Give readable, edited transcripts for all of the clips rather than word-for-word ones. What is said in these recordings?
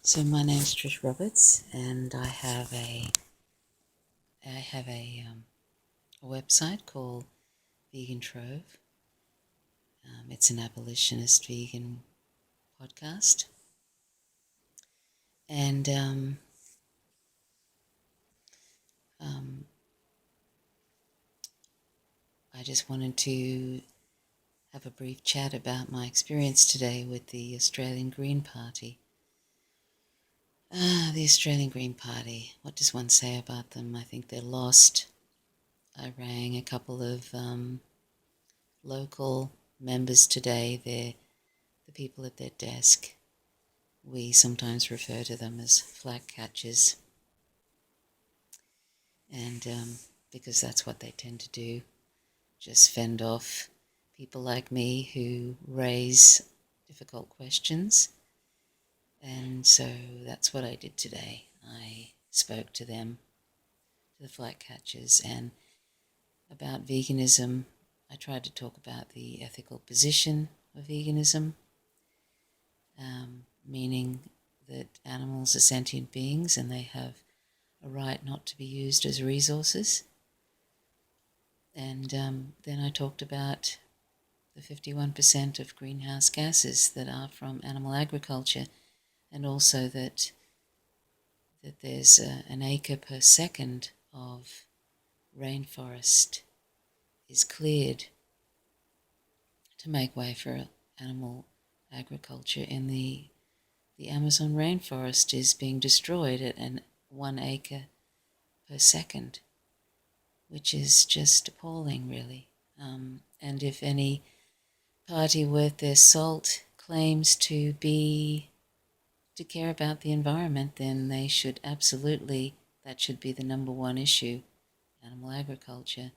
So my name's Trish Roberts, and I have a website called Vegan Trove. It's an abolitionist vegan podcast, and I just wanted to have a brief chat about my experience today with the Australian Green Party. The Australian Green Party. What does one say about them? I think they're lost. I rang a couple of local members today. They're the people at their desk. We sometimes refer to them as flag catchers, and because that's what they tend to do, just fend off people like me who raise difficult questions. And so that's what I did today. I spoke to them, to the flag catchers, and about veganism. I tried to talk about the ethical position of veganism, meaning that animals are sentient beings and they have a right not to be used as resources. And then I talked about the 51% of greenhouse gases that are from animal agriculture, and also that there's an acre per second of rainforest is cleared to make way for animal agriculture, and the Amazon rainforest is being destroyed at 1 acre per second, which is just appalling, really. And if any party worth their salt claims to care about the environment, then they should absolutely, that should be the number one issue, animal agriculture.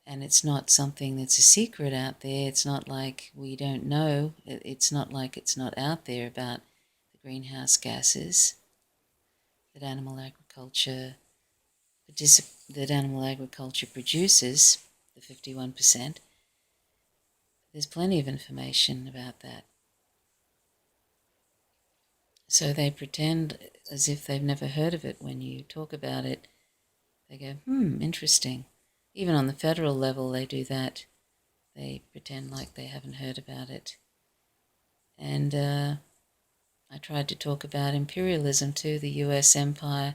And it's not something that's a secret out there. It's not like we don't know. It's not like it's not out there about the greenhouse gases that animal agriculture produces, the 51%. There's plenty of information about that. So they pretend as if they've never heard of it. When you talk about it, they go, interesting. Even on the federal level, they do that. They pretend like they haven't heard about it. And I tried to talk about imperialism too, the US empire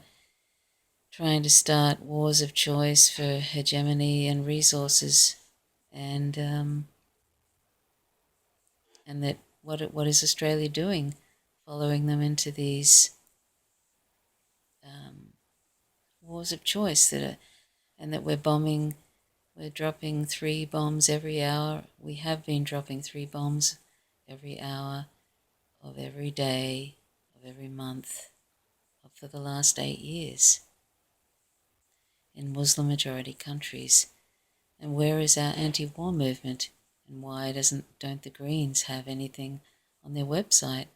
trying to start wars of choice for hegemony and resources, and that what is Australia doing, following them into these wars of choice and that we're dropping 3 bombs every hour. We have been dropping 3 bombs every hour of every day of every month for the last 8 years in Muslim majority countries. And where is our anti-war movement? And why don't the Greens have anything on their website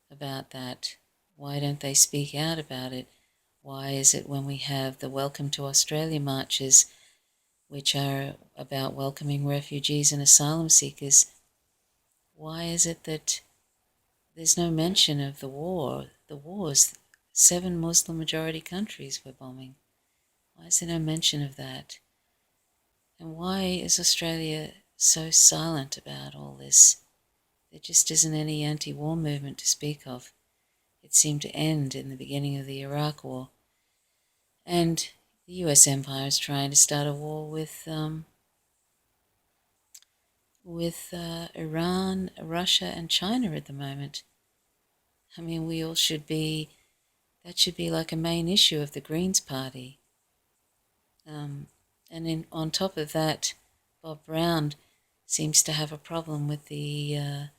about that? Why don't they speak out about it? Why is it when we have the Welcome to Australia marches, which are about welcoming refugees and asylum seekers, why is it that there's no mention of the wars? 7 Muslim majority countries we're bombing. Why is there no mention of that? And why is Australia so silent about all this? There just isn't any anti-war movement to speak of. It seemed to end in the beginning of the Iraq War. And the US empire is trying to start a war with Iran, Russia, and China at the moment. I mean, that should be like a main issue of the Greens Party. And on top of that, Bob Brown seems to have a problem with the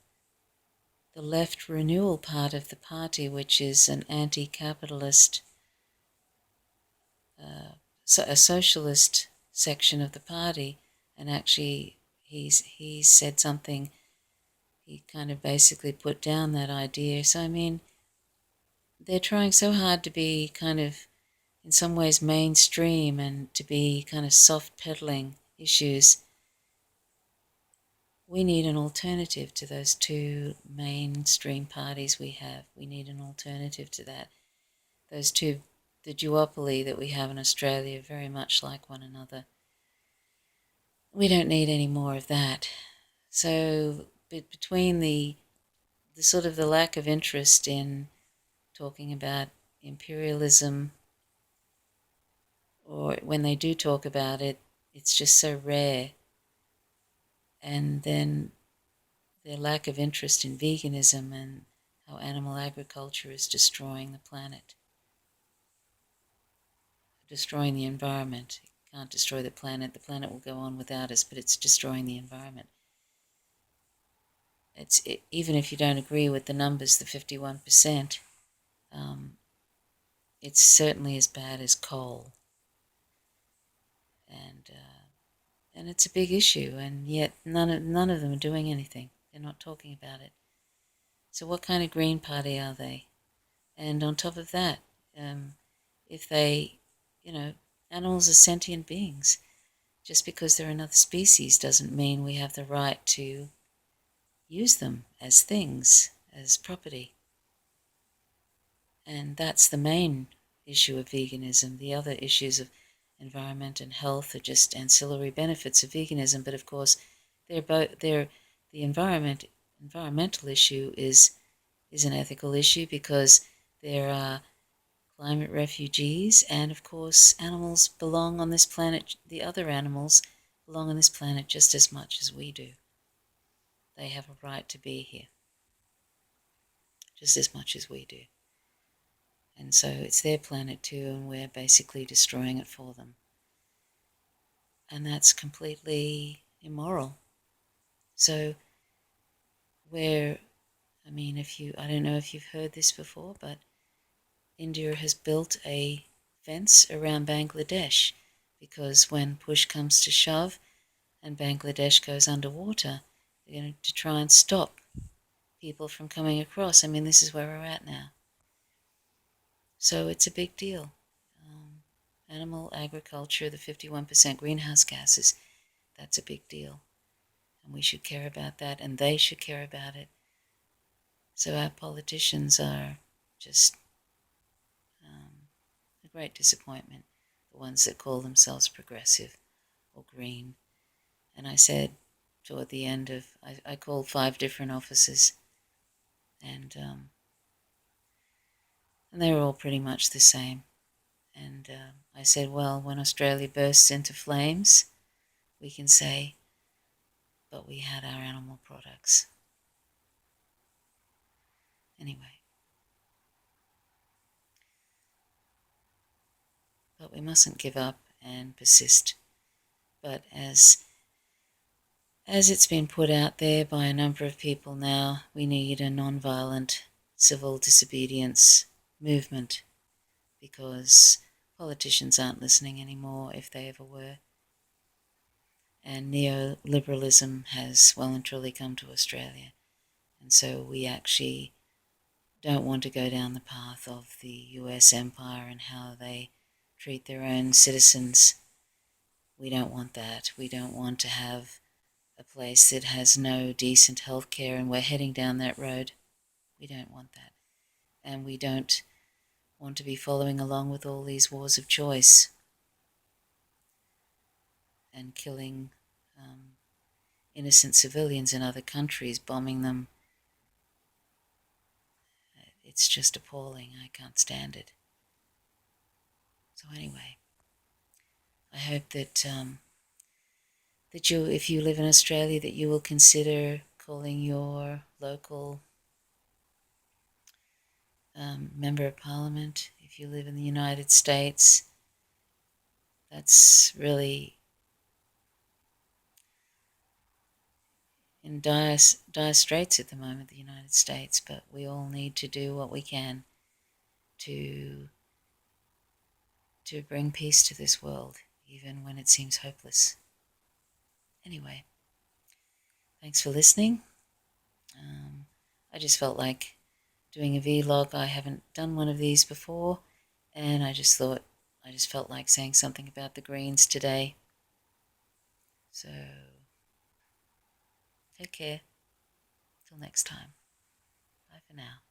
left renewal part of the party, which is an anti-capitalist, a socialist section of the party. And actually, he's said something. He kind of basically put down that idea. So I mean, they're trying so hard to be kind of, in some ways, mainstream and to be kind of soft peddling issues, we need an alternative to those two mainstream parties we have. We need an alternative to that. Those two, the duopoly that we have in Australia, are very much like one another. We don't need any more of that. So between the sort of the lack of interest in talking about imperialism, or when they do talk about it, it's just so rare. And then their lack of interest in veganism and how animal agriculture is destroying the planet, destroying the environment. It can't destroy the planet. The planet will go on without us, but it's destroying the environment. Even if you don't agree with the numbers, the 51%, it's certainly as bad as coal. And it's a big issue, and yet none of them are doing anything. They're not talking about it. So what kind of Green Party are they? And on top of that, if they, animals are sentient beings. Just because they're another species doesn't mean we have the right to use them as things, as property. And that's the main issue of veganism. The other issues of environment and health are just ancillary benefits of veganism. But of course, the environmental issue is an ethical issue, because there are climate refugees, and of course animals belong on this planet. The other animals belong on this planet just as much as we do. They have a right to be here just as much as we do. And so it's their planet too, and we're basically destroying it for them. And that's completely immoral. So I don't know if you've heard this before, but India has built a fence around Bangladesh, because when push comes to shove and Bangladesh goes underwater, they're going to try and stop people from coming across. This is where we're at now. So it's a big deal. Animal agriculture, the 51% greenhouse gases, that's a big deal. And we should care about that, and they should care about it. So our politicians are just a great disappointment, the ones that call themselves progressive or green. And I said toward the end I called 5 different offices, and they were all pretty much the same. And I said, well, when Australia bursts into flames, we can say, but we had our animal products. Anyway. But we mustn't give up and persist. But as it's been put out there by a number of people now, we need a non-violent civil disobedience movement, because politicians aren't listening anymore, if they ever were. And neoliberalism has well and truly come to Australia. And so we actually don't want to go down the path of the US empire and how they treat their own citizens. We don't want that. We don't want to have a place that has no decent health care, and we're heading down that road. We don't want that. And we don't want to be following along with all these wars of choice and killing innocent civilians in other countries, bombing them. It's just appalling. I can't stand it. So anyway, I hope that if you live in Australia, that you will consider calling your local member of parliament. If you live in the United States, that's really in dire straits at the moment, the United States, but we all need to do what we can to bring peace to this world, even when it seems hopeless. Anyway, thanks for listening. I just felt like doing a vlog. I haven't done one of these before, and I just felt like saying something about the Greens today. So Take care. Till next time. Bye for now.